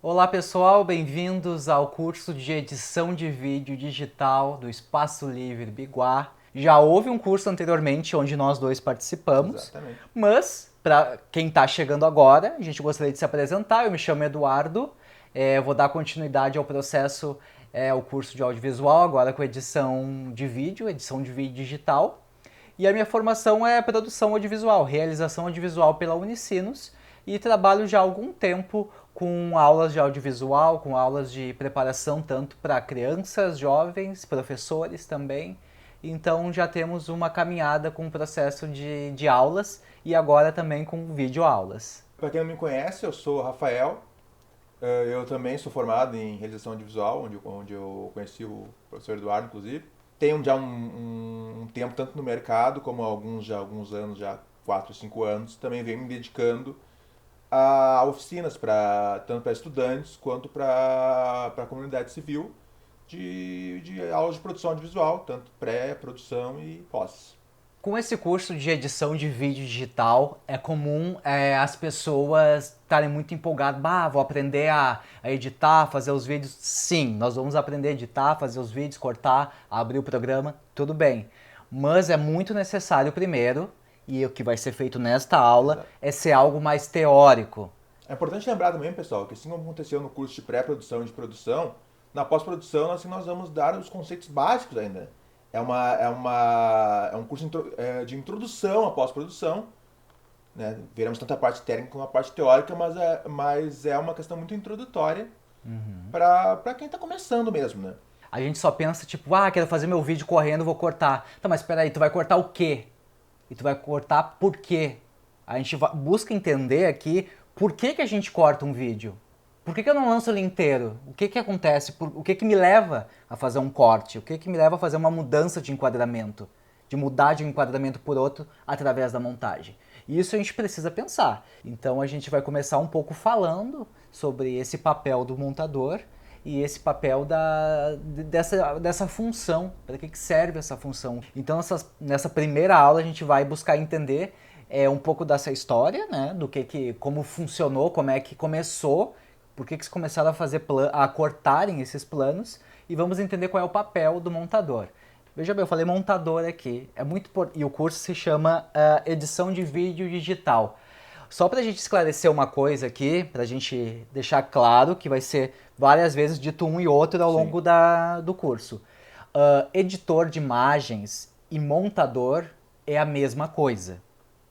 Olá pessoal, bem-vindos ao curso de edição de vídeo digital do Espaço Livre Biguá. Já houve um curso anteriormente onde nós dois participamos, Exatamente. mas para quem está chegando agora, a gente gostaria de se apresentar. Eu me chamo Eduardo, vou dar continuidade ao processo, ao curso de audiovisual, agora com edição de vídeo digital. E a minha formação é produção audiovisual, realização audiovisual pela Unicinos e trabalho já há algum tempo com aulas de audiovisual, com aulas de preparação tanto para crianças, jovens, professores também. Então já temos uma caminhada com o processo de aulas e agora também com videoaulas. Para quem não me conhece, eu sou o Rafael. Eu também sou formado em realização audiovisual, onde eu conheci o professor Eduardo, inclusive. Tenho já um tempo tanto no mercado como alguns anos, já 4, 5 anos, também venho me dedicando a oficinas tanto para estudantes quanto para a comunidade civil de aulas de produção audiovisual, tanto pré, produção e pós. Com esse curso de edição de vídeo digital, é comum as pessoas estarem muito empolgadas. Bah, vou aprender a editar, fazer os vídeos. Sim, nós vamos aprender a editar, fazer os vídeos, cortar, abrir o programa, tudo bem. Mas é muito necessário primeiro, e o que vai ser feito nesta aula, Exato. é ser algo mais teórico. É importante lembrar também, pessoal, que assim como aconteceu no curso de pré-produção e de produção, na pós-produção assim, nós vamos dar os conceitos básicos ainda. É um curso de introdução à pós-produção, né? Veremos tanto a parte técnica como a parte teórica, mas é uma questão muito introdutória para quem está começando mesmo, né? A gente só pensa, tipo, quero fazer meu vídeo correndo, vou cortar. Tá, mas espera aí, tu vai cortar o quê? E tu vai cortar por quê? A gente busca entender aqui por que a gente corta um vídeo. Por que eu não lanço ele inteiro? O que acontece? O que me leva a fazer um corte? O que me leva a fazer uma mudança de enquadramento? De mudar de um enquadramento por outro através da montagem. E isso a gente precisa pensar. Então a gente vai começar um pouco falando sobre esse papel do montador e esse papel dessa função, para que serve essa função. Então nessa primeira aula a gente vai buscar entender um pouco dessa história, né, como funcionou, como é que começou, por que se começaram a cortarem esses planos e vamos entender qual é o papel do montador. Veja bem, eu falei montador aqui, e o curso se chama edição de vídeo digital. Só para a gente esclarecer uma coisa aqui, para a gente deixar claro que vai ser várias vezes dito um e outro ao Sim. longo do curso. Editor de imagens e montador é a mesma coisa,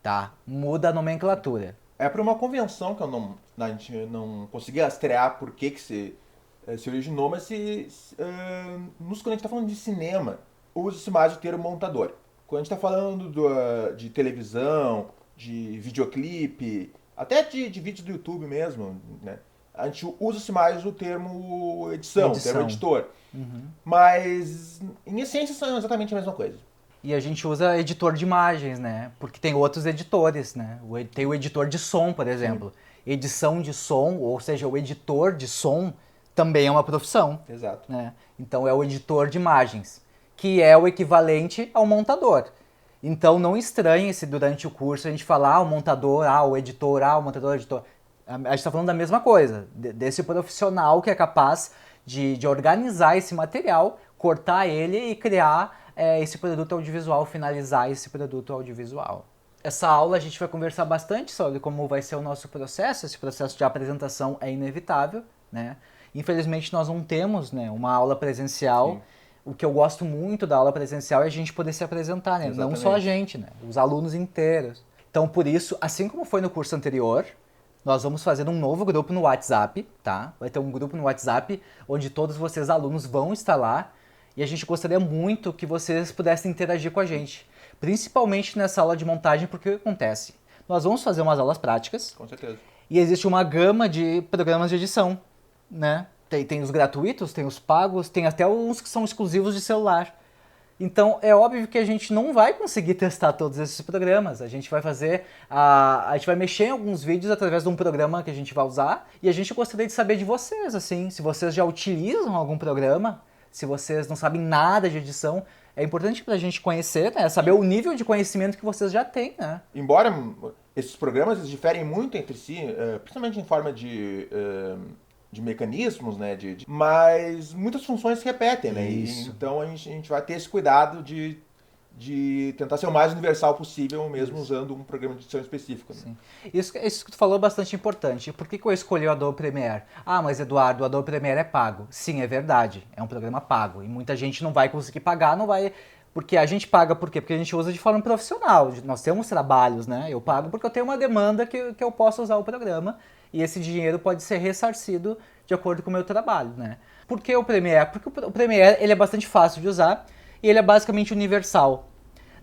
tá? Muda a nomenclatura. É para uma convenção que a gente não conseguia rastrear por que se originou, mas quando a gente está falando de cinema, usa-se mais o termo montador. Quando a gente está falando de televisão, de videoclipe, até de vídeos do YouTube mesmo, né? A gente usa-se mais o termo edição, o termo Edição. editor. Mas, em essência, são exatamente a mesma coisa. E a gente usa editor de imagens, né? Porque tem outros editores, né? Tem o editor de som, por Sim, exemplo. Edição de som, ou seja, o editor de som também é uma profissão, exato. né? Então é o editor de imagens, que é o equivalente ao montador. Então não estranhe se durante o curso a gente falar o montador, o editor, o montador, o editor. A gente está falando da mesma coisa, desse profissional que é capaz de organizar esse material, cortar ele e criar esse produto audiovisual, finalizar esse produto audiovisual. Essa aula a gente vai conversar bastante sobre como vai ser o nosso processo. Esse processo de apresentação é inevitável, né? Infelizmente nós não temos, né, uma aula presencial. Sim, O que eu gosto muito da aula presencial é a gente poder se apresentar, né? Não só a exatamente. gente, né? Os alunos inteiros. Então, por isso, assim como foi no curso anterior, nós vamos fazer um novo grupo no WhatsApp, tá? Vai ter um grupo no WhatsApp onde todos vocês alunos vão estar lá e a gente gostaria muito que vocês pudessem interagir com a gente, principalmente nessa aula de montagem, porque o que acontece? Nós vamos fazer umas aulas práticas Com certeza. e existe uma gama de programas de edição, né? Tem os gratuitos, tem os pagos, tem até uns que são exclusivos de celular. Então é óbvio que a gente não vai conseguir testar todos esses programas. A gente vai a gente vai mexer em alguns vídeos através de um programa que a gente vai usar e a gente gostaria de saber de vocês, assim, se vocês já utilizam algum programa, se vocês não sabem nada de edição, é importante pra gente conhecer, né? Saber o nível de conhecimento que vocês já têm, né? Embora esses programas eles diferem muito entre si, principalmente em forma de mecanismos, né? Mas muitas funções se repetem, né? Isso. Então a gente vai ter esse cuidado de tentar ser o mais universal possível, mesmo usando um programa de edição específico. Né? Sim. Isso que tu falou é bastante importante. Por que eu escolhi o Adobe Premiere? Ah, mas Eduardo, o Adobe Premiere é pago. Sim, é verdade. É um programa pago. E muita gente não vai conseguir pagar, não vai... Porque a gente paga por quê? Porque a gente usa de forma profissional. Nós temos trabalhos, né? Eu pago porque eu tenho uma demanda que eu posso usar o programa. E esse dinheiro pode ser ressarcido de acordo com o meu trabalho, né? Por que o Premiere? Porque o Premiere ele é bastante fácil de usar e ele é basicamente universal.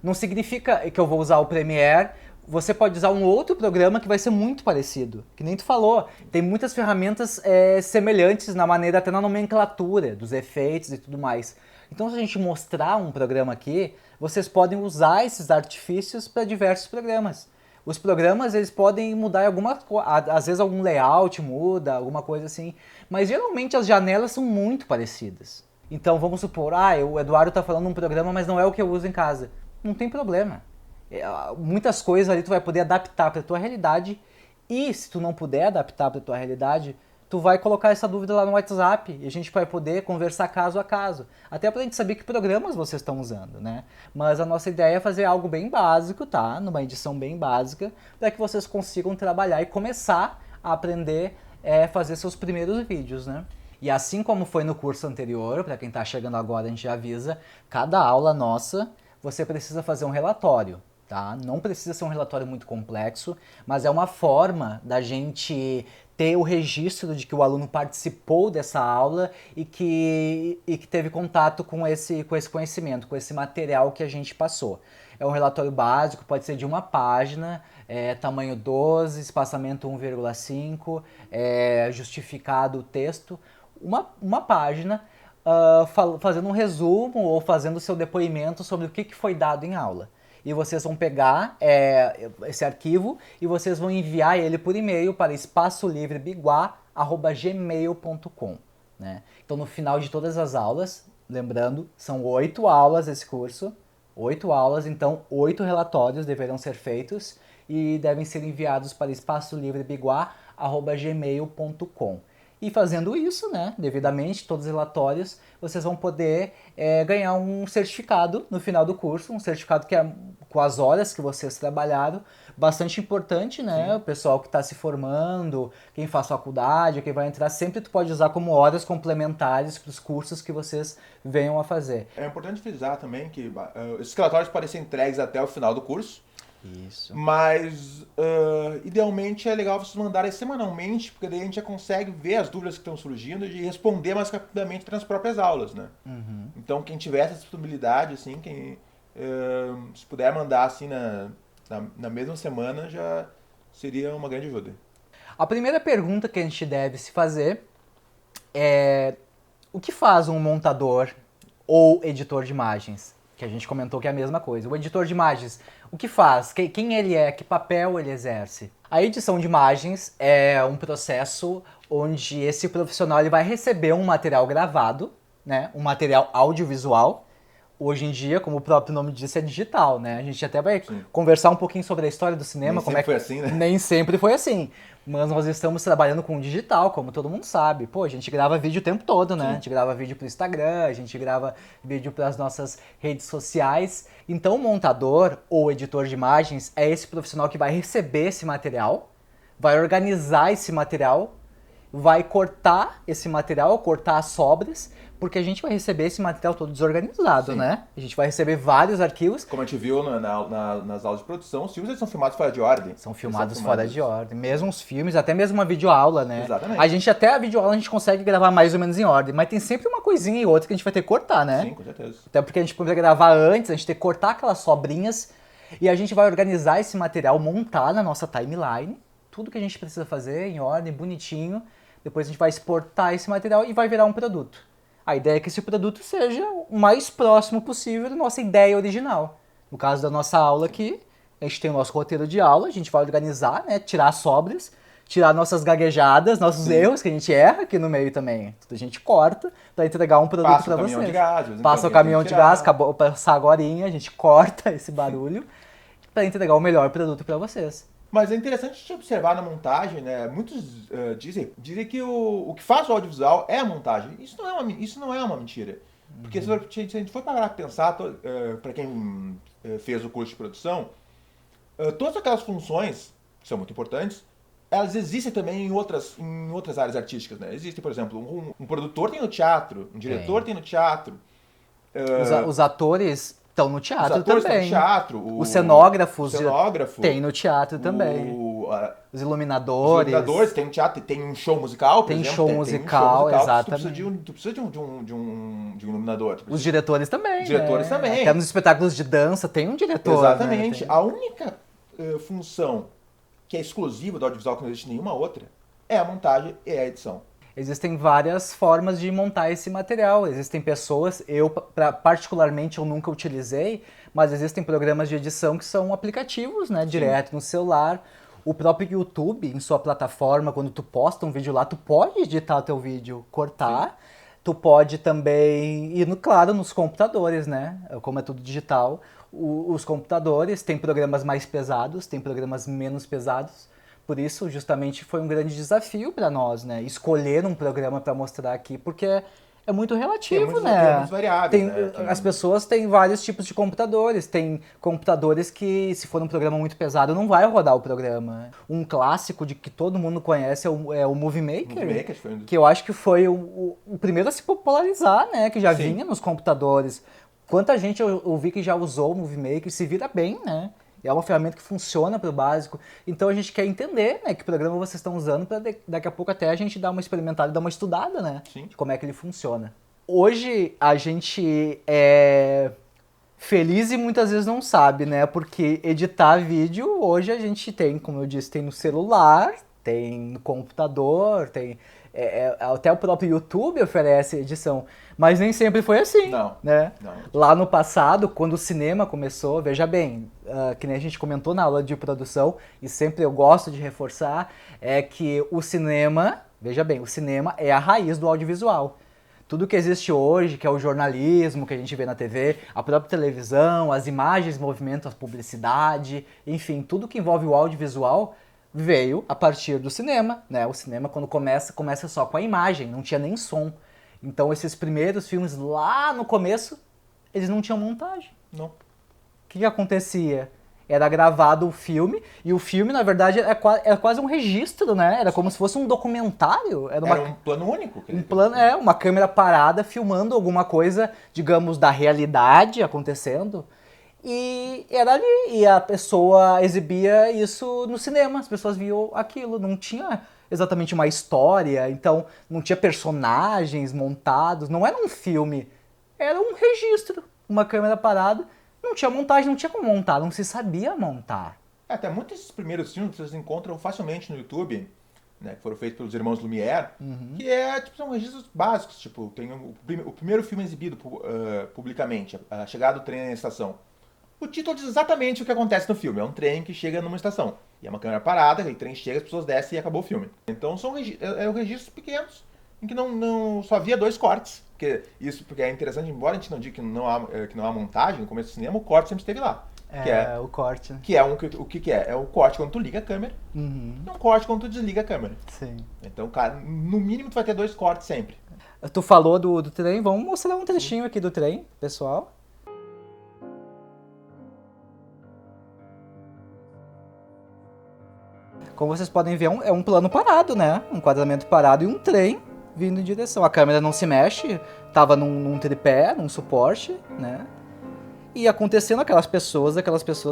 Não significa que eu vou usar o Premiere, você pode usar um outro programa que vai ser muito parecido. Que nem tu falou, tem muitas ferramentas semelhantes na maneira, até na nomenclatura dos efeitos e tudo mais. Então se a gente mostrar um programa aqui, vocês podem usar esses artifícios para diversos programas. Os programas, eles podem mudar alguma coisa, às vezes algum layout muda, alguma coisa assim, mas geralmente as janelas são muito parecidas. Então vamos supor, o Eduardo está falando um programa, mas não é o que eu uso em casa. Não tem problema. Muitas coisas ali tu vai poder adaptar para a tua realidade e se tu não puder adaptar para a tua realidade, tu vai colocar essa dúvida lá no WhatsApp e a gente vai poder conversar caso a caso. Até pra gente saber que programas vocês estão usando, né? Mas a nossa ideia é fazer algo bem básico, tá? Numa edição bem básica, para que vocês consigam trabalhar e começar a aprender a fazer seus primeiros vídeos, né? E assim como foi no curso anterior, para quem está chegando agora a gente já avisa, cada aula nossa você precisa fazer um relatório. Tá? Não precisa ser um relatório muito complexo, mas é uma forma da gente ter o registro de que o aluno participou dessa aula e que teve contato com esse conhecimento, com esse material que a gente passou. É um relatório básico, pode ser de uma página, tamanho 12, espaçamento 1,5, justificado o texto, uma página, fazendo um resumo ou fazendo o seu depoimento sobre o que foi dado em aula. E vocês vão pegar esse arquivo e vocês vão enviar ele por e-mail para espaçolivrebiguá@gmail.com, né? Então no final de todas as aulas, lembrando, são 8 aulas esse curso, 8 aulas, então 8 relatórios deverão ser feitos e devem ser enviados para espaçolivrebiguá@gmail.com. E fazendo isso, né, devidamente, todos os relatórios, vocês vão poder ganhar um certificado no final do curso, um certificado que é com as horas que vocês trabalharam, bastante importante, né, Sim. O pessoal que está se formando, quem faz faculdade, quem vai entrar, sempre tu pode usar como horas complementares para os cursos que vocês venham a fazer. É importante frisar também que esses relatórios podem ser entregues até o final do curso. Isso. Mas, idealmente, é legal vocês mandarem semanalmente, porque daí a gente já consegue ver as dúvidas que estão surgindo e responder mais rapidamente nas próprias aulas, né? Uhum. Então, quem tiver essa disponibilidade, assim, se puder mandar assim na mesma semana, já seria uma grande ajuda. A primeira pergunta que a gente deve se fazer é: o que faz um montador ou editor de imagens? Que a gente comentou que é a mesma coisa. O editor de imagens, o que faz? Quem ele é? Que papel ele exerce? A edição de imagens é um processo onde esse profissional ele vai receber um material gravado, né? Um material audiovisual. Hoje em dia, como o próprio nome diz, é digital, né? A gente até vai conversar um pouquinho sobre a história do cinema. Nem sempre foi assim, né? Nem sempre foi assim. Mas nós estamos trabalhando com digital, como todo mundo sabe. Pô, a gente grava vídeo o tempo todo, né? Sim. A gente grava vídeo pro Instagram, a gente grava vídeo para as nossas redes sociais. Então o montador ou editor de imagens é esse profissional que vai receber esse material, vai organizar esse material, vai cortar esse material, cortar as sobras, porque a gente vai receber esse material todo desorganizado, Sim. né? A gente vai receber vários arquivos. Como a gente viu nas aulas de produção, os filmes eles são filmados fora de ordem. São filmados fora de ordem. Mesmo os filmes, até mesmo uma videoaula, né? Exatamente. Até a videoaula a gente consegue gravar mais ou menos em ordem, mas tem sempre uma coisinha e outra que a gente vai ter que cortar, né? Sim, com certeza. Até porque a gente poderia gravar antes, a gente tem que cortar aquelas sobrinhas e a gente vai organizar esse material, montar na nossa timeline, tudo que a gente precisa fazer em ordem, bonitinho. Depois a gente vai exportar esse material e vai virar um produto. A ideia é que esse produto seja o mais próximo possível da nossa ideia original. No caso da nossa aula aqui, a gente tem o nosso roteiro de aula, a gente vai organizar, né, tirar as sobras, tirar nossas gaguejadas, nossos erros que a gente erra aqui no meio também. Tudo a gente corta para entregar um produto para vocês. Passa o caminhão de gás, acabou de passar agorinha, a gente corta esse barulho para entregar o melhor produto para vocês. Mas é interessante te observar na montagem, né? Muitos dizem que o que faz o audiovisual é a montagem. Isso não é uma mentira. Porque se a gente for parar para pensar, para quem fez o curso de produção, todas aquelas funções, que são muito importantes, elas existem também em outras áreas artísticas, né? Existe, por exemplo, um produtor tem no teatro, um diretor tem no teatro. Os atores estão no teatro Os atores também. estão no teatro. Os cenógrafos cenógrafo, tem no teatro também. Os iluminadores. Os iluminadores tem no teatro, tem um show musical, por exemplo. Tem show musical, exatamente. Tu precisa de um iluminador. Os diretores também. Os diretores também. Até nos espetáculos de dança tem um diretor. Exatamente. Né? A única função que é exclusiva do audiovisual, que não existe nenhuma outra, é a montagem e a edição. Existem várias formas de montar esse material. Existem pessoas, particularmente eu nunca utilizei, mas existem programas de edição que são aplicativos, né, direto no celular. O próprio YouTube, em sua plataforma, quando tu posta um vídeo lá, tu pode editar o teu vídeo, cortar. Sim. Tu pode também ir, claro, nos computadores, né? Como é tudo digital, os computadores têm programas mais pesados, tem programas menos pesados. Por isso, justamente, foi um grande desafio para nós, né? Escolher um programa para mostrar aqui, porque é muito relativo, né? Tem muitos variáveis, né? As pessoas têm vários tipos de computadores. Tem computadores que, se for um programa muito pesado, não vai rodar o programa. Um clássico de que todo mundo conhece é o Movie Maker, que eu acho que foi o primeiro a se popularizar, né? Que já vinha nos computadores. Quanta gente eu vi que já usou o Movie Maker, se vira bem, né? É uma ferramenta que funciona para o básico. Então a gente quer entender, né, que programa vocês estão usando para daqui a pouco até a gente dar uma experimentada, dar uma estudada, né? Sim. De como é que ele funciona. Hoje a gente é feliz e muitas vezes não sabe, né? Porque editar vídeo hoje a gente tem, como eu disse, tem no celular, tem no computador, tem... até o próprio YouTube oferece edição, mas nem sempre foi assim, né? Não. Lá no passado, quando o cinema começou, veja bem, que nem a gente comentou na aula de produção, e sempre eu gosto de reforçar, é que o cinema, veja bem, o cinema é a raiz do audiovisual. Tudo que existe hoje, que é o jornalismo que a gente vê na TV, a própria televisão, as imagens movimentam a publicidade, enfim, tudo que envolve o audiovisual veio a partir do cinema, né? O cinema, quando começa só com a imagem, não tinha nem som. Então, esses primeiros filmes lá no começo, eles não tinham montagem. Não. O que acontecia? Era gravado o filme, e o filme, na verdade, era quase um registro, né? Era como se fosse um documentário. Era um plano único. Uma câmera parada filmando alguma coisa, digamos, da realidade acontecendo. E era ali, e a pessoa exibia isso no cinema, as pessoas viam aquilo, não tinha exatamente uma história, então não tinha personagens montados, não era um filme, era um registro, uma câmera parada, não tinha montagem, não tinha como montar, não se sabia montar. Até muitos desses primeiros filmes vocês encontram facilmente no YouTube, né, que foram feitos pelos irmãos Lumière, que são registros básicos, tipo, tem o primeiro filme exibido publicamente, A Chegada do Trem na Estação. O título diz exatamente o que acontece no filme. É um trem que chega numa estação. E é uma câmera parada, aquele trem chega, as pessoas descem e acabou o filme. Então são registros pequenos, em que não só havia 2 cortes. Porque é interessante, embora a gente não diga que não há montagem no começo do cinema, o corte sempre esteve lá. O corte. Que é o que é? É o corte quando tu liga a câmera e um corte quando tu desliga a câmera. Sim. Então, cara, no mínimo tu vai ter 2 cortes sempre. Tu falou do trem, vamos mostrar um trechinho aqui do trem, pessoal. Como vocês podem ver, é um plano parado, né? Um enquadramento parado e um trem vindo em direção. A câmera não se mexe, tava num tripé, num suporte, né? E acontecendo aquelas pessoas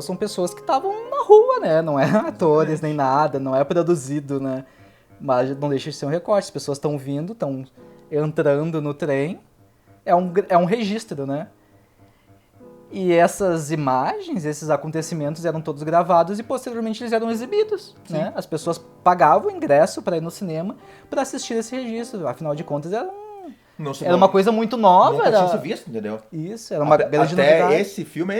são pessoas que estavam na rua, né? Não é atores nem nada, não é produzido, né? Mas não deixa de ser um recorte. As pessoas estão vindo, estão entrando no trem. É um registro, né? E essas imagens, esses acontecimentos eram todos gravados e posteriormente eles eram exibidos, né? As pessoas pagavam o ingresso para ir no cinema para assistir esse registro. Afinal de contas, era uma coisa muito nova. Nunca tinha se visto, entendeu? Isso, era uma grande novidade. Até esse filme,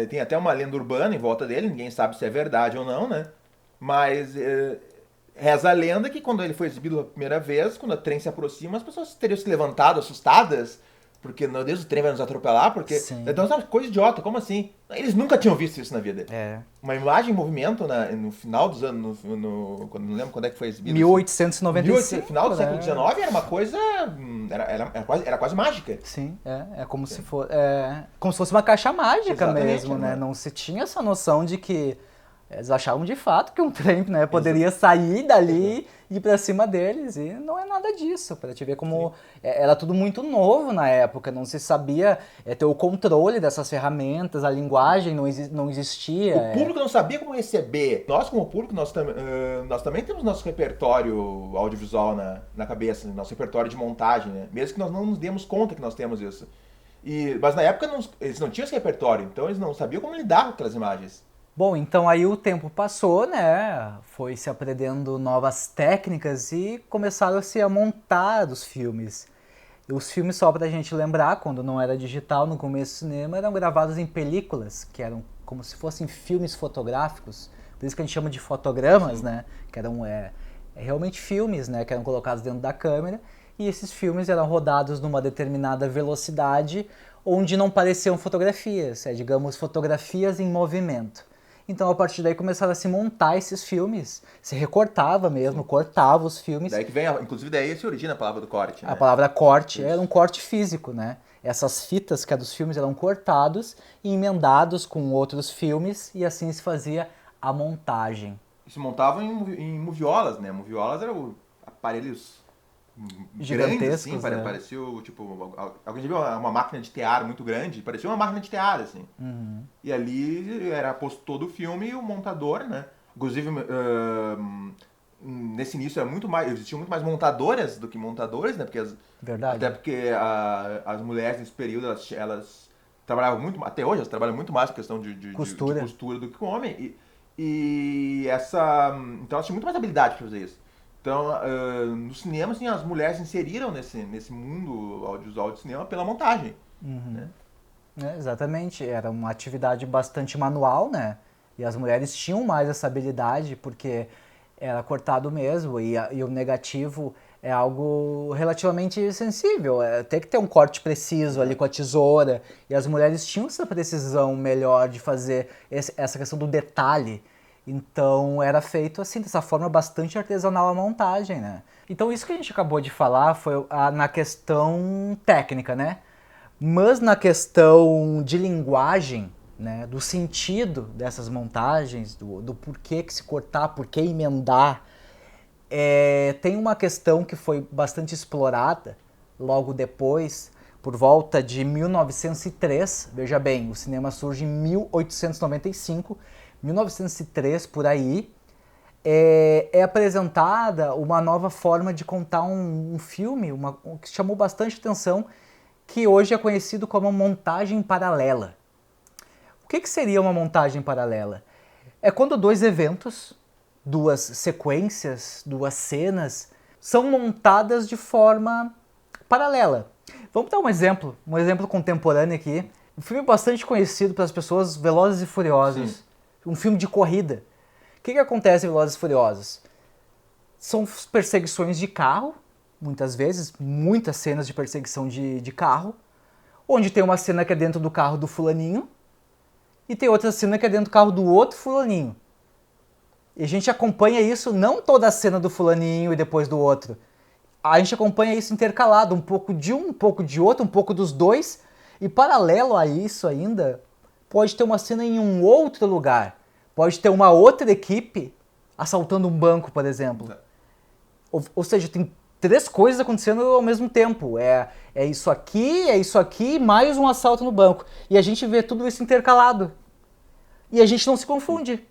tem até uma lenda urbana em volta dele, ninguém sabe se é verdade ou não, né? Mas reza a lenda que quando ele foi exibido pela primeira vez, quando o trem se aproxima, as pessoas teriam se levantado, assustadas, porque meu Deus, o trem vai nos atropelar, porque... Sim. Então, sabe, coisa idiota, como assim? Eles nunca tinham visto isso na vida. É. Uma imagem em movimento no final dos anos, quando não lembro quando é que foi exibido. 1895, final do né? século XIX era uma coisa... Era quase mágica. Sim, é como se fosse, como se fosse uma caixa mágica. Exatamente, mesmo, né? né? Não se tinha essa noção de que eles achavam de fato que um trem, né, poderia sair dali e ir pra cima deles, e não é nada disso, para te ver como era tudo muito novo na época, não se sabia ter o controle dessas ferramentas, a linguagem não existia. O público não sabia como receber. Nós, como público, nós também temos nosso repertório audiovisual na cabeça, nosso repertório de montagem, né? Mesmo que nós não nos demos conta que nós temos isso. Mas na época eles não tinham esse repertório, então eles não sabiam como lidar com aquelas imagens. Bom, então aí o tempo passou, né? Foi se aprendendo novas técnicas e começaram-se a montar os filmes. E os filmes, só pra gente lembrar, quando não era digital, no começo do cinema, eram gravados em películas, que eram como se fossem filmes fotográficos. Por isso que a gente chama de fotogramas, né? Que eram realmente filmes, né? Que eram colocados dentro da câmera. E esses filmes eram rodados numa determinada velocidade, onde não pareciam fotografias, digamos, fotografias em movimento. Então, a partir daí, começaram a se montar esses filmes. Se recortava mesmo, cortava os filmes. Daí que vem, inclusive, daí se origina a palavra do corte, né? A palavra corte era um corte físico, né? Essas fitas que é dos filmes eram cortados e emendados com outros filmes, e assim se fazia a montagem. E se montavam em moviolas, né? Moviolas eram aparelhos Gigantescos, grandes, assim, né? Parecia, tipo... Alguém já viu uma máquina de tear muito grande? Parecia uma máquina de tear, assim. Uhum. E ali era posto todo o filme e o montador, né? Inclusive, nesse início existiam muito mais montadoras do que montadores, né? Verdade. Até porque as mulheres nesse período, elas trabalhavam muito, até hoje elas trabalham muito mais com questão de Costura. costura do que o homem. Então elas tinham muito mais habilidade para fazer isso. Então, no cinema, assim, as mulheres se inseriram nesse mundo audiovisual de cinema pela montagem. Né? Exatamente, era uma atividade bastante manual, né? E as mulheres tinham mais essa habilidade porque era cortado mesmo, e o negativo é algo relativamente sensível, tem que ter um corte preciso ali com a tesoura, e as mulheres tinham essa precisão melhor de fazer essa questão do detalhe. Então era feito assim, dessa forma bastante artesanal a montagem, né? Então isso que a gente acabou de falar foi na questão técnica, né? Mas na questão de linguagem, né, do sentido dessas montagens, do porquê que se cortar, porquê emendar, tem uma questão que foi bastante explorada logo depois, por volta de 1903. Veja bem, o cinema surge em 1895, 1903 por aí. É apresentada uma nova forma de contar um filme, que chamou bastante atenção, que hoje é conhecido como montagem paralela. O que seria uma montagem paralela? É quando dois eventos, duas sequências, duas cenas, são montadas de forma paralela. Vamos dar um exemplo contemporâneo aqui. Um filme bastante conhecido pelas pessoas, Velozes e Furiosos. Sim. Um filme de corrida. O que acontece em Velozes e Furiosos? São perseguições de carro, muitas vezes, muitas cenas de perseguição de carro, onde tem uma cena que é dentro do carro do fulaninho e tem outra cena que é dentro do carro do outro fulaninho. E a gente acompanha isso, não toda a cena do fulaninho e depois do outro. A gente acompanha isso intercalado, um pouco de um pouco de outro, um pouco dos dois, e paralelo a isso ainda, pode ter uma cena em um outro lugar. Pode ter uma outra equipe assaltando um banco, por exemplo. Ou seja, tem três coisas acontecendo ao mesmo tempo. É isso aqui, mais um assalto no banco. E a gente vê tudo isso intercalado. E a gente não se confunde.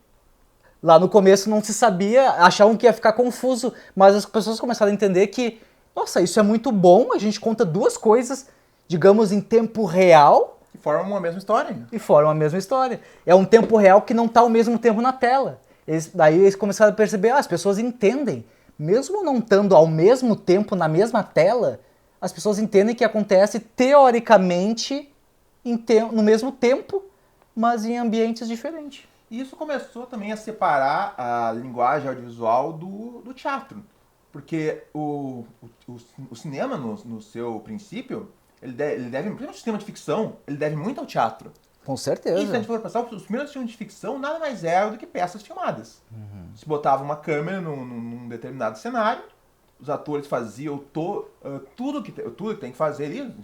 Lá no começo não se sabia, achavam que ia ficar confuso, mas as pessoas começaram a entender que, nossa, isso é muito bom, a gente conta duas coisas, digamos, em tempo real. E formam a mesma história. E formam a mesma história. É um tempo real que não está ao mesmo tempo na tela. Daí eles começaram a perceber, as pessoas entendem. Mesmo não estando ao mesmo tempo na mesma tela, as pessoas entendem que acontece teoricamente no mesmo tempo, mas em ambientes diferentes. E isso começou também a separar a linguagem audiovisual do teatro. Porque o cinema, no seu princípio, ele deve, principalmente o cinema de ficção, ele deve muito ao teatro. Com certeza. E se a gente for pensar, os primeiros filmes de ficção nada mais eram do que peças filmadas. Se botava uma câmera num determinado cenário, os atores faziam tudo que tem que fazer ali,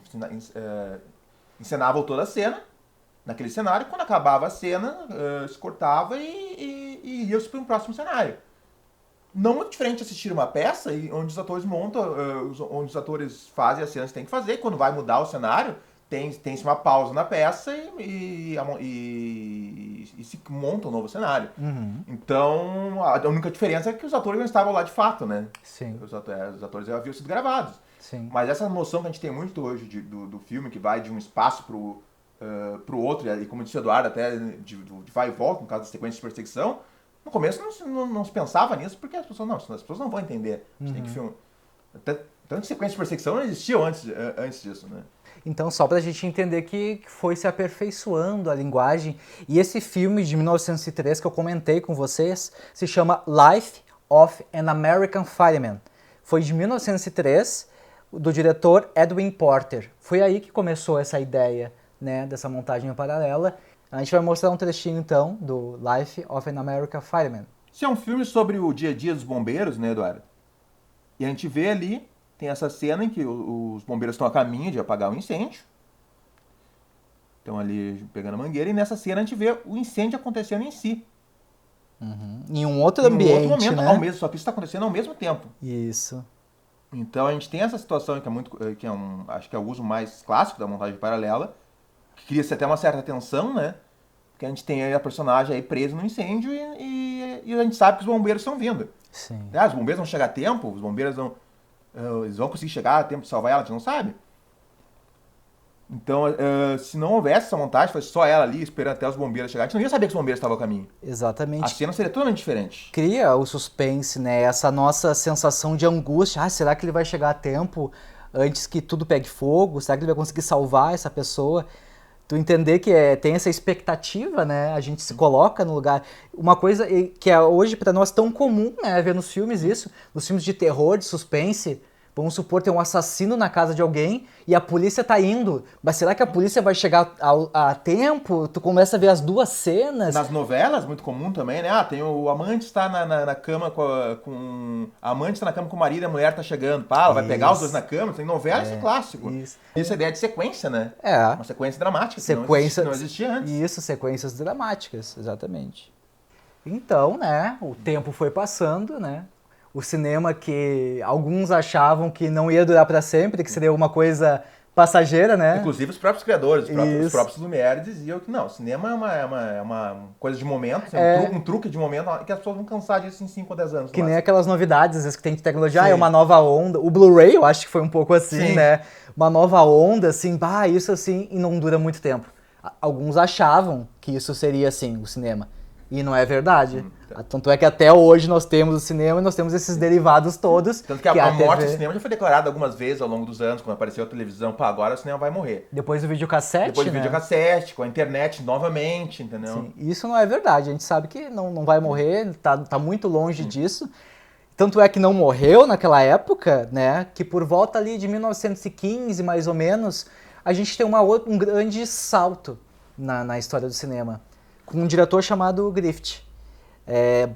encenavam toda a cena, naquele cenário. Quando acabava a cena, se cortava e ia-se para um próximo cenário. Não muito diferente de assistir uma peça onde os atores montam, onde os atores fazem as cenas que tem que fazer. Quando vai mudar o cenário, tem-se uma pausa na peça e se monta um novo cenário. Então, a única diferença é que os atores não estavam lá de fato, né? Sim. Os atores já haviam sido gravados. Sim. Mas essa noção que a gente tem muito hoje do filme, que vai de um espaço pro outro, e como disse o Eduardo, até de vai e volta, no caso da sequência de perseguição, no começo não se pensava nisso, porque as pessoas não vão entender. A gente tem que filmar. Tanto sequência de perseguição não existia antes disso, né? Então, só pra gente entender que foi se aperfeiçoando a linguagem. E esse filme de 1903 que eu comentei com vocês se chama Life of an American Fireman. Foi de 1903, do diretor Edwin Porter. Foi aí que começou essa ideia, né, dessa montagem paralela. A gente vai mostrar um trechinho, então, do Life of an American Fireman. Isso é um filme sobre o dia a dia dos bombeiros, né, Eduardo? E a gente vê ali, tem essa cena em que os bombeiros estão a caminho de apagar o incêndio. Estão ali pegando a mangueira, e nessa cena a gente vê o incêndio acontecendo em si. Em um outro ambiente, outro momento, né? só que isso está acontecendo ao mesmo tempo. Isso. Então a gente tem essa situação que acho que é o uso mais clássico da montagem paralela, que cria-se até uma certa tensão, né? Porque a gente tem aí a personagem aí presa no incêndio e a gente sabe que os bombeiros estão vindo. Sim. Os bombeiros vão chegar a tempo, os bombeiros eles vão conseguir chegar a tempo de salvar ela, a gente não sabe. Então, se não houvesse essa montagem, fosse só ela ali esperando até os bombeiros chegarem, a gente não ia saber que os bombeiros estavam a caminho. Exatamente. A cena seria totalmente diferente. Cria o suspense, né? Essa nossa sensação de angústia. Será que ele vai chegar a tempo antes que tudo pegue fogo? Será que ele vai conseguir salvar essa pessoa? Tu entender que tem essa expectativa, né? A gente se coloca no lugar. Uma coisa que é hoje para nós tão comum, né? Ver nos filmes isso, nos filmes de terror, de suspense. Vamos supor, tem um assassino na casa de alguém e a polícia tá indo. Mas será que a polícia vai chegar a tempo? Tu começa a ver as duas cenas. Nas novelas, muito comum também, né? Tem o amante está na cama a amante está na cama com o marido e a mulher tá chegando. Ela vai pegar os dois na cama. Tem novela, isso é clássico. Isso é a ideia de sequência, né? Uma sequência dramática. Que não existia antes. Isso, sequências dramáticas, exatamente. Então, né? O tempo foi passando, né? O cinema que alguns achavam que não ia durar para sempre, que seria uma coisa passageira, né? Inclusive os próprios criadores, os próprios Lumière diziam que não, o cinema é uma coisa de momento, um truque de momento, que as pessoas vão cansar disso em 5 ou 10 anos. Que nem aquelas novidades, às vezes, que tem de tecnologia, é uma nova onda. O Blu-ray, eu acho que foi um pouco assim, né? Uma nova onda, assim, isso assim, e não dura muito tempo. Alguns achavam que isso seria assim, o cinema. E não é verdade. Tanto é que até hoje nós temos o cinema e nós temos esses derivados todos. Tanto que a morte do cinema já foi declarada algumas vezes ao longo dos anos, quando apareceu a televisão. Agora o cinema vai morrer. Depois do videocassete, Depois do videocassete, com a internet novamente, entendeu? Sim, isso não é verdade. A gente sabe que não vai morrer, tá muito longe disso. Tanto é que não morreu naquela época, né? Que por volta ali de 1915, mais ou menos, a gente tem um grande salto na história do cinema. Com um diretor chamado Griffith.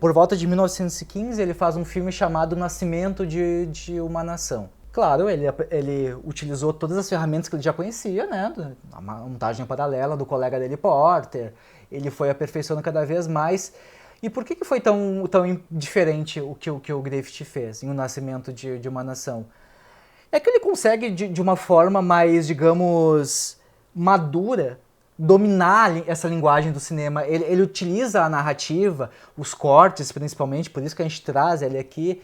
Por volta de 1915, ele faz um filme chamado Nascimento de uma Nação. Claro, ele utilizou todas as ferramentas que ele já conhecia, né? A montagem paralela do colega dele, Porter. Ele foi aperfeiçoando cada vez mais. E por que foi tão diferente o que o Griffith fez em O Nascimento de uma Nação? É que ele consegue, de uma forma mais, digamos, madura, dominar essa linguagem do cinema. Ele utiliza a narrativa, os cortes principalmente, por isso que a gente traz ele aqui,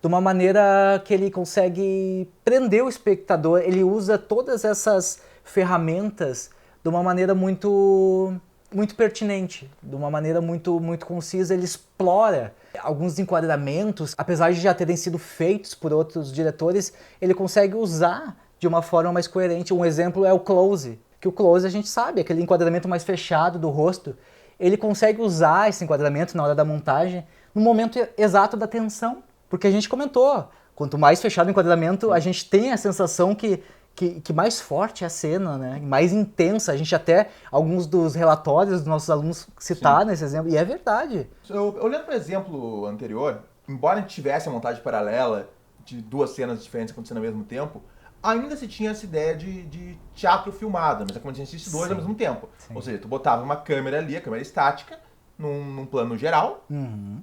de uma maneira que ele consegue prender o espectador. Ele usa todas essas ferramentas de uma maneira muito pertinente, de uma maneira muito concisa. Ele explora alguns enquadramentos, apesar de já terem sido feitos por outros diretores, ele consegue usar de uma forma mais coerente. Um exemplo é o close, que o close a gente sabe, aquele enquadramento mais fechado do rosto, ele consegue usar esse enquadramento na hora da montagem no momento exato da tensão, porque a gente comentou, quanto mais fechado o enquadramento, a gente tem a sensação que que mais forte é a cena, né? Mais intensa. A gente até, alguns dos relatórios dos nossos alunos citaram esse exemplo, e é verdade. Olhando para o exemplo anterior, embora a gente tivesse a montagem paralela de duas cenas diferentes acontecendo ao mesmo tempo, ainda se tinha essa ideia de teatro filmado, mas é como se assistisse dois ao mesmo tempo. Sim. Ou seja, tu botava uma câmera ali, a câmera estática, num plano geral,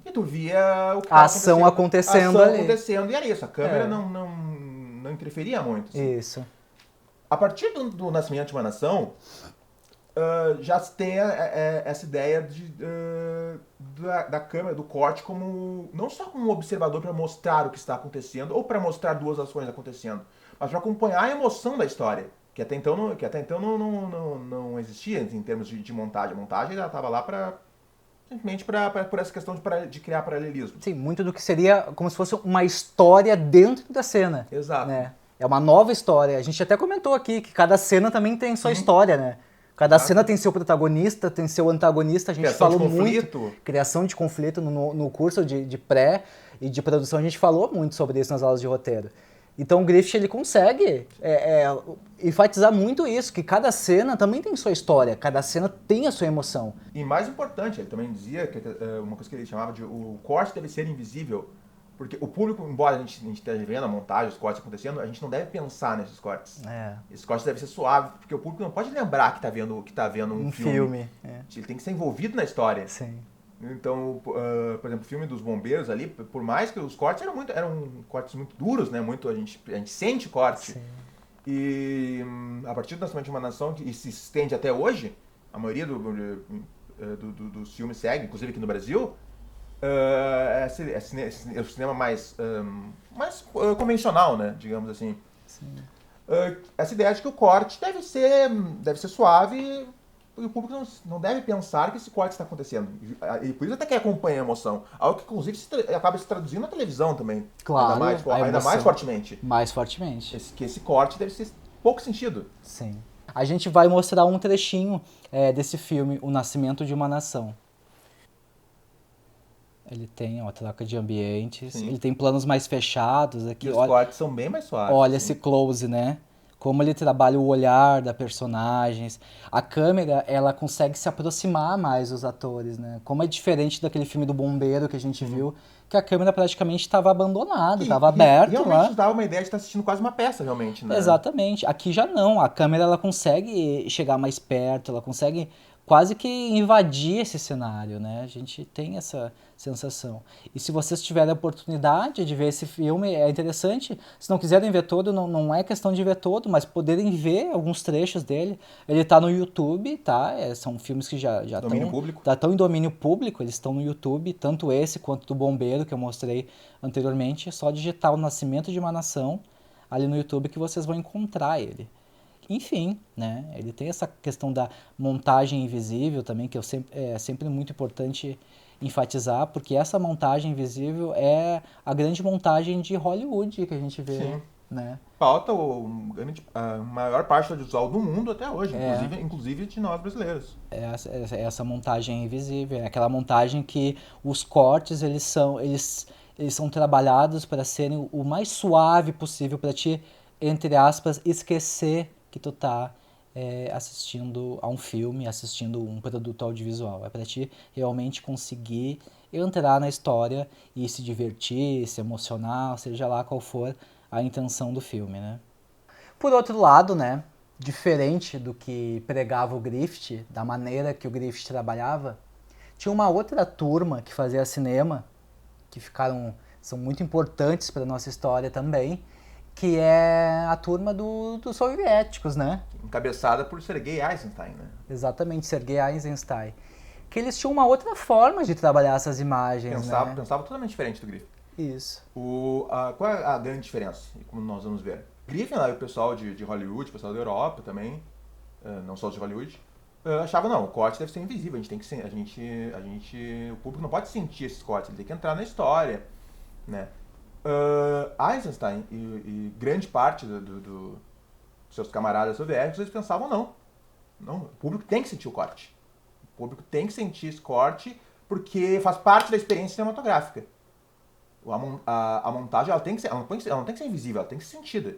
e tu via o que a ação acontecendo ali. Acontecendo, e era isso. A câmera não interferia muito. Assim. Isso. A partir do Nascimento de uma Nação, já se tem essa ideia da câmera, do corte, como não só como um observador para mostrar o que está acontecendo, ou para mostrar duas ações acontecendo, mas para acompanhar a emoção da história, que até então não existia em termos de montagem. A montagem já estava lá simplesmente por essa questão de criar paralelismo. Sim, muito do que seria como se fosse uma história dentro da cena. Exato. Né? É uma nova história. A gente até comentou aqui que cada cena também tem sua história, né? Cada cena tem seu protagonista, tem seu antagonista. A gente falou muito. Criação de conflito no curso de pré e de produção. A gente falou muito sobre isso nas aulas de roteiro. Então o Griffith ele consegue enfatizar muito isso, que cada cena também tem sua história, cada cena tem a sua emoção. E mais importante, ele também dizia, uma coisa que ele chamava de o corte deve ser invisível, porque o público, embora a gente esteja vendo a montagem, os cortes acontecendo, a gente não deve pensar nesses cortes. Esses cortes devem ser suaves, porque o público não pode lembrar que está vendo um filme. Ele tem que ser envolvido na história. Sim. Então, por exemplo, o filme dos bombeiros ali, por mais que os cortes eram cortes muito duros, né? Muito, a gente sente corte. Sim. E a partir do Nascimento de uma Nação, que se estende até hoje, a maioria dos filmes segue, inclusive aqui no Brasil, é o cinema mais convencional, né? Digamos assim. Sim. Essa ideia de que o corte deve ser suave. E o público não deve pensar que esse corte está acontecendo. E por isso até que acompanha a emoção. Algo que, inclusive, acaba se traduzindo na televisão também. Claro, ainda mais fortemente. Mais fortemente. Que esse corte deve ser pouco sentido. Sim. A gente vai mostrar um trechinho desse filme, O Nascimento de uma Nação. Ele tem uma troca de ambientes, ele tem planos mais fechados. Aqui, e os cortes são bem mais suaves. Olha esse close, né? Como ele trabalha o olhar da personagens. A câmera, ela consegue se aproximar mais dos atores, né? Como é diferente daquele filme do Bombeiro que a gente viu, que a câmera praticamente estava abandonada, estava aberta realmente lá. dava uma ideia de estar assistindo quase uma peça, realmente, né? Exatamente. Aqui já não. A câmera, ela consegue chegar mais perto, ela consegue quase que invadir esse cenário, né? A gente tem essa sensação. E se vocês tiverem a oportunidade de ver esse filme, é interessante. Se não quiserem ver todo, não é questão de ver todo, mas poderem ver alguns trechos dele. Ele está no YouTube, tá? São filmes que já estão em domínio público, eles estão no YouTube, tanto esse quanto do Bombeiro, que eu mostrei anteriormente. É só digitar O Nascimento de uma Nação ali no YouTube que vocês vão encontrar ele. Enfim, né? Ele tem essa questão da montagem invisível também, que é sempre muito importante enfatizar, porque essa montagem invisível é a grande montagem de Hollywood que a gente vê. Sim. Né? Pauta a maior parte do audiovisual do mundo até hoje, inclusive de nós brasileiros. Essa montagem invisível, é aquela montagem que os cortes eles são trabalhados para serem o mais suave possível, para te, entre aspas, esquecer que tu tá assistindo a um filme, assistindo um produto audiovisual. É para ti realmente conseguir entrar na história e se divertir, se emocionar, seja lá qual for a intenção do filme, né? Por outro lado, né, diferente do que pregava o Griffith, da maneira que o Griffith trabalhava, tinha uma outra turma que fazia cinema, que são muito importantes para a nossa história também, que é a turma dos soviéticos, né? Encabeçada por Sergei Eisenstein, né? Exatamente, Sergei Eisenstein. Que eles tinham uma outra forma de trabalhar essas imagens, né? Pensava totalmente diferente do Griffith. Isso. Qual é a grande diferença, como nós vamos ver? Griffith, o pessoal de Hollywood, o pessoal da Europa também, não só de Hollywood, achava, não, o corte deve ser invisível, o público não pode sentir esses cortes, ele tem que entrar na história, né? Eisenstein e grande parte dos seus camaradas soviéticos, eles pensavam, não, o público tem que sentir o corte. O público tem que sentir esse corte porque faz parte da experiência cinematográfica. A montagem ela não tem que ser invisível, ela tem que ser sentida.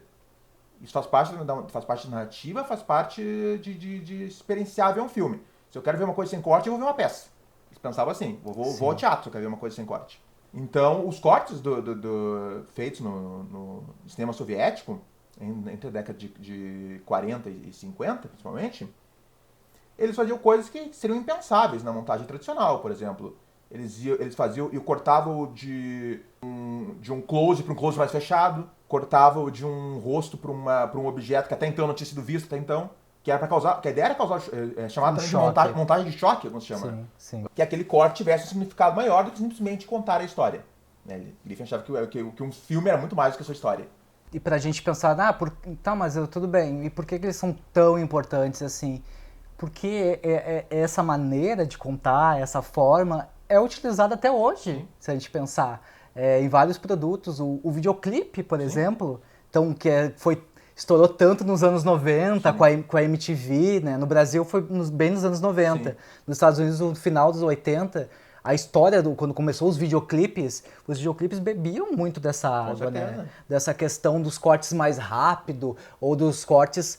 Isso faz parte da narrativa, faz parte de experienciar ver um filme. Se eu quero ver uma coisa sem corte, eu vou ver uma peça. Eles pensavam assim, vou ao teatro se eu quero ver uma coisa sem corte. Então, os cortes feitos no cinema soviético, entre a década de 40 e 50, principalmente, eles faziam coisas que seriam impensáveis na montagem tradicional, por exemplo. Eles faziam e cortavam de um close para um close mais fechado, cortavam de um rosto para um objeto que até então não tinha sido visto até então, que era para causar, que a ideia era causar chamada também de montagem de choque, como se chama, sim, sim. Que aquele corte tivesse um significado maior do que simplesmente contar a história. Né? Ele achava que um filme era muito mais do que a sua história. E pra gente pensar, tá, mas tudo bem, e por que eles são tão importantes assim? Porque essa maneira de contar, essa forma, é utilizada até hoje, se a gente pensar. Em vários produtos. O videoclipe, por exemplo, então, estourou tanto nos anos 90 com a MTV, né? No Brasil foi bem nos anos 90. Sim. Nos Estados Unidos, no final dos 80, a história, quando começou os videoclipes bebiam muito dessa água, né? Dessa questão dos cortes mais rápido, ou dos cortes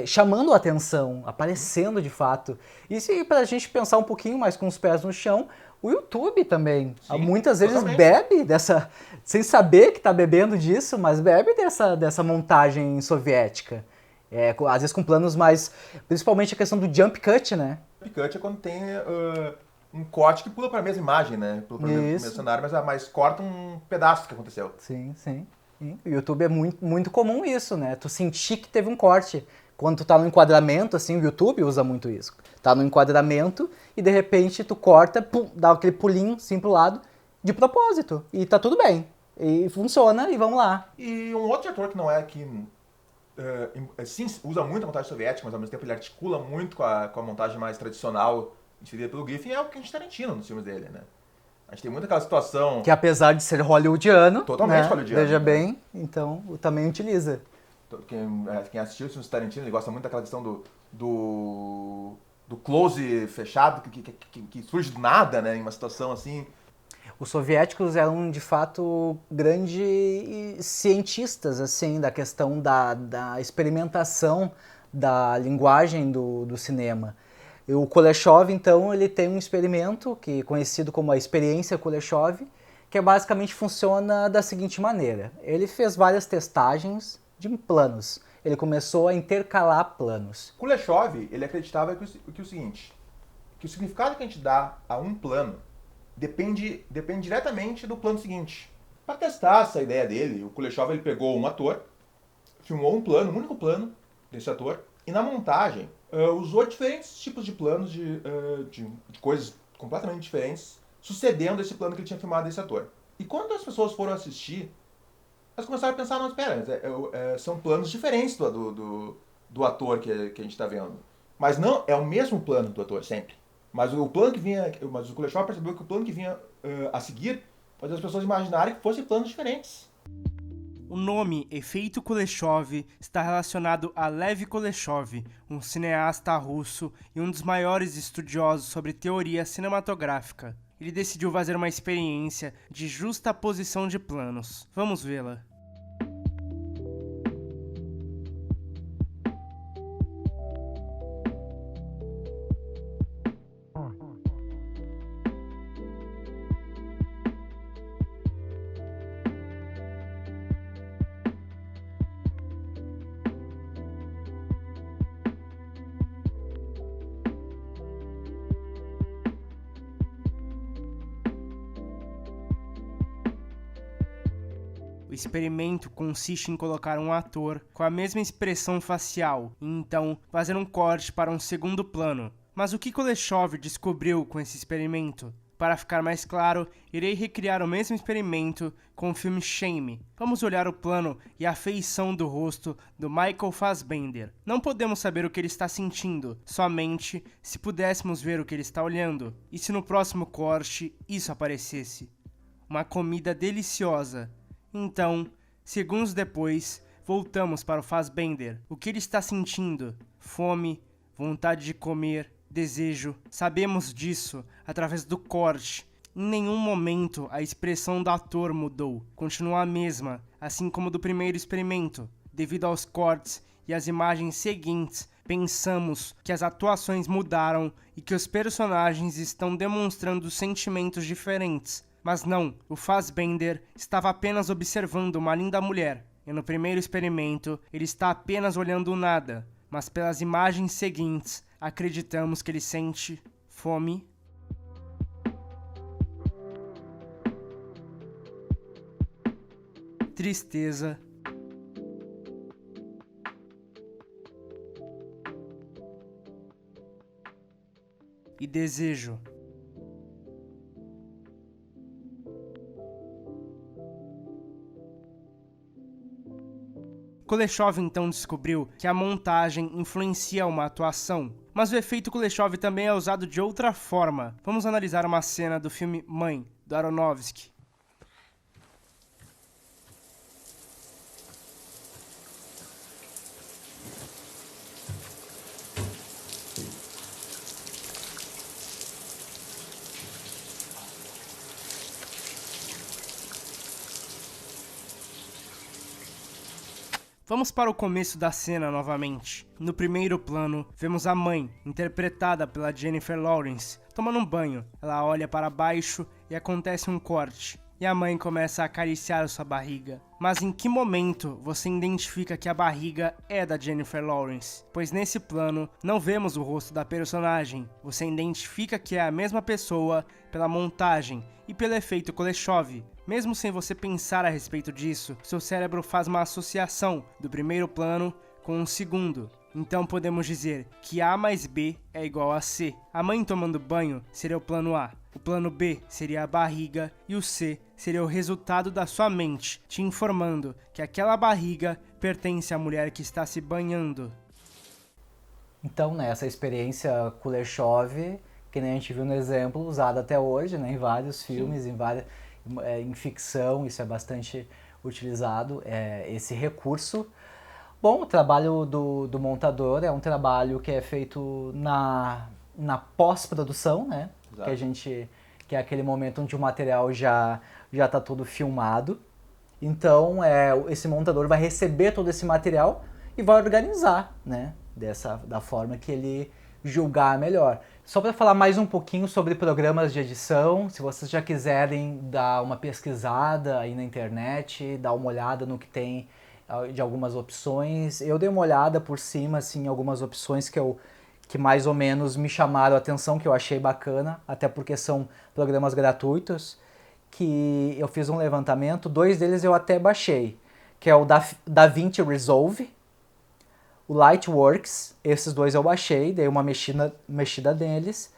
chamando a atenção, aparecendo de fato. E se pra gente pensar um pouquinho mais com os pés no chão, o YouTube também. Sim, muitas vezes bebe dessa, sem saber que está bebendo disso, mas bebe dessa montagem soviética. Às vezes com planos mais... Principalmente a questão do jump cut, né? Jump cut é quando tem um corte que pula para a mesma imagem, né? Pula para o mesmo cenário, mas corta um pedaço que aconteceu. Sim, sim. O YouTube é muito, muito comum isso, né? Tu sentir que teve um corte. Quando tu tá no enquadramento, assim, o YouTube usa muito isso. Tá no enquadramento e de repente tu corta, pum, dá aquele pulinho assim pro lado, de propósito. E tá tudo bem. E funciona e vamos lá. E um outro ator que não é que sim, usa muito a montagem soviética, mas ao mesmo tempo ele articula muito com a montagem mais tradicional inserida pelo Griffin, é o Quentin Tarantino nos filmes dele, né? A gente tem muito aquela situação... Que apesar de ser hollywoodiano... Totalmente hollywoodiano. Veja bem, então também utiliza. Quem assistiu os filmes do Tarantino, ele gosta muito daquela questão do close fechado, que surge do nada, né, em uma situação assim. Os soviéticos eram, de fato, grandes cientistas, assim, da questão da experimentação da linguagem do cinema. E o Kuleshov, então, ele tem um experimento, que é conhecido como a experiência Kuleshov, que basicamente funciona da seguinte maneira. Ele fez várias testagens de planos. Ele começou a intercalar planos. Kuleshov, ele acreditava que o seguinte, que o significado que a gente dá a um plano depende diretamente do plano seguinte. Para testar essa ideia dele, o Kuleshov ele pegou um ator, filmou um único plano desse ator, e na montagem usou diferentes tipos de planos de coisas completamente diferentes, sucedendo esse plano que ele tinha filmado desse ator. E quando as pessoas foram assistir, elas começaram a pensar, não, espera, são planos diferentes do ator que a gente está vendo. Mas não, é o mesmo plano do ator, sempre. Mas o Kuleshov percebeu que o plano que vinha a seguir fazia as pessoas imaginarem que fossem planos diferentes. O nome Efeito Kuleshov está relacionado a Lev Kuleshov, um cineasta russo e um dos maiores estudiosos sobre teoria cinematográfica. Ele decidiu fazer uma experiência de justaposição de planos. Vamos vê-la. O experimento consiste em colocar um ator com a mesma expressão facial e então fazer um corte para um segundo plano. Mas o que Kuleshov descobriu com esse experimento? Para ficar mais claro, irei recriar o mesmo experimento com o filme Shame. Vamos olhar o plano e a feição do rosto do Michael Fassbender. Não podemos saber o que ele está sentindo, somente se pudéssemos ver o que ele está olhando. E se no próximo corte isso aparecesse? Uma comida deliciosa. Então, segundos depois, voltamos para o Fassbender. O que ele está sentindo? Fome, vontade de comer, desejo. Sabemos disso através do corte. Em nenhum momento a expressão do ator mudou. Continua a mesma, assim como do primeiro experimento. devido aos cortes e às imagens seguintes, pensamos que as atuações mudaram e que os personagens estão demonstrando sentimentos diferentes. Mas não, o Fassbender estava apenas observando uma linda mulher, e no primeiro experimento ele está apenas olhando o nada, mas pelas imagens seguintes acreditamos que ele sente fome, tristeza e desejo. Kuleshov então descobriu que a montagem influencia uma atuação, mas o efeito Kuleshov também é usado de outra forma. Vamos analisar uma cena do filme Mãe, do Aronofsky. Vamos para o começo da cena novamente. No primeiro plano, vemos a mãe, interpretada pela Jennifer Lawrence, tomando um banho. Ela olha para baixo e acontece um corte. E a mãe começa a acariciar sua barriga. Mas em que momento você identifica que a barriga é da Jennifer Lawrence? Pois nesse plano, não vemos o rosto da personagem. Você identifica que é a mesma pessoa pela montagem e pelo efeito Kuleshov. Mesmo sem você pensar a respeito disso, seu cérebro faz uma associação do primeiro plano com o segundo. Então podemos dizer que A mais B é igual a C. A mãe tomando banho seria o plano A, o plano B seria a barriga e o C seria o resultado da sua mente, te informando que aquela barriga pertence à mulher que está se banhando. Então, né, essa experiência Kuleshov, que nem a gente viu no exemplo, usada até hoje, né, em vários filmes, em ficção, isso é bastante utilizado, esse recurso. Bom, o trabalho do montador é um trabalho que é feito na pós-produção, né? Exato. Que é aquele momento onde o material já está todo filmado. Então, esse montador vai receber todo esse material e vai organizar, né? Da forma que ele julgar melhor. Só para falar mais um pouquinho sobre programas de edição, se vocês já quiserem dar uma pesquisada aí na internet, dar uma olhada no que tem de algumas opções, eu dei uma olhada por cima, assim, algumas opções que mais ou menos me chamaram a atenção, que eu achei bacana, até porque são programas gratuitos, que eu fiz um levantamento, 2 deles eu até baixei, que é o DaVinci Resolve, o Lightworks, esses 2 eu baixei, dei uma mexida neles.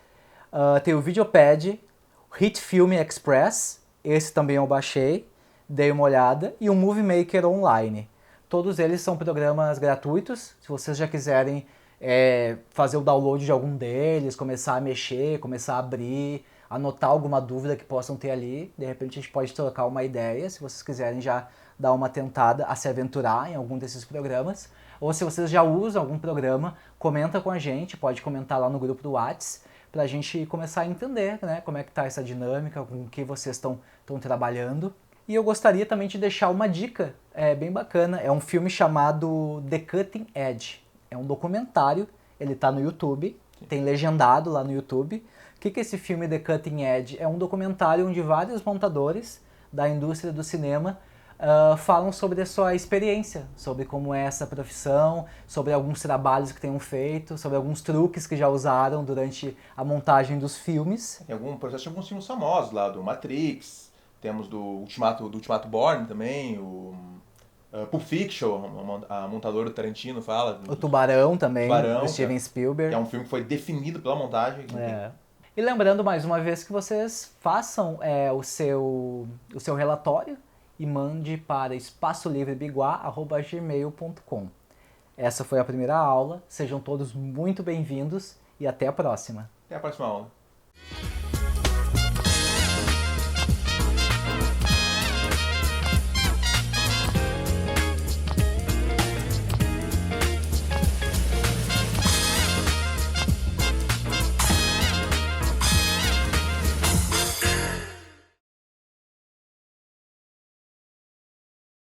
Tem o Videopad, o HitFilm Express, esse também eu baixei, dei uma olhada, e o Movie Maker Online. Todos eles são programas gratuitos, se vocês já quiserem fazer o download de algum deles, começar a mexer, começar a abrir, anotar alguma dúvida que possam ter ali, de repente a gente pode trocar uma ideia, se vocês quiserem já dar uma tentada a se aventurar em algum desses programas. Ou se vocês já usam algum programa, comenta com a gente, pode comentar lá no grupo do Whats, para a gente começar a entender, né, como é que está essa dinâmica, com o que vocês estão trabalhando. E eu gostaria também de deixar uma dica bem bacana, é um filme chamado The Cutting Edge. É um documentário, ele está no YouTube, tem legendado lá no YouTube. O que é esse filme The Cutting Edge? É um documentário onde vários montadores da indústria do cinema falam sobre a sua experiência, sobre como é essa profissão, sobre alguns trabalhos que tenham feito, sobre alguns truques que já usaram durante a montagem dos filmes. Tem algum processo de alguns filmes famosos lá, do Matrix, temos do Ultimato Born também, o Pulp Fiction, a montadora do Tarantino fala. O Tubarão também, do Steven Spielberg. Que é um filme que foi definido pela montagem. E lembrando mais uma vez que vocês façam o seu relatório e mande para espaçolivrebiguá@gmail.com. Essa foi a primeira aula, sejam todos muito bem-vindos e até a próxima. Até a próxima aula.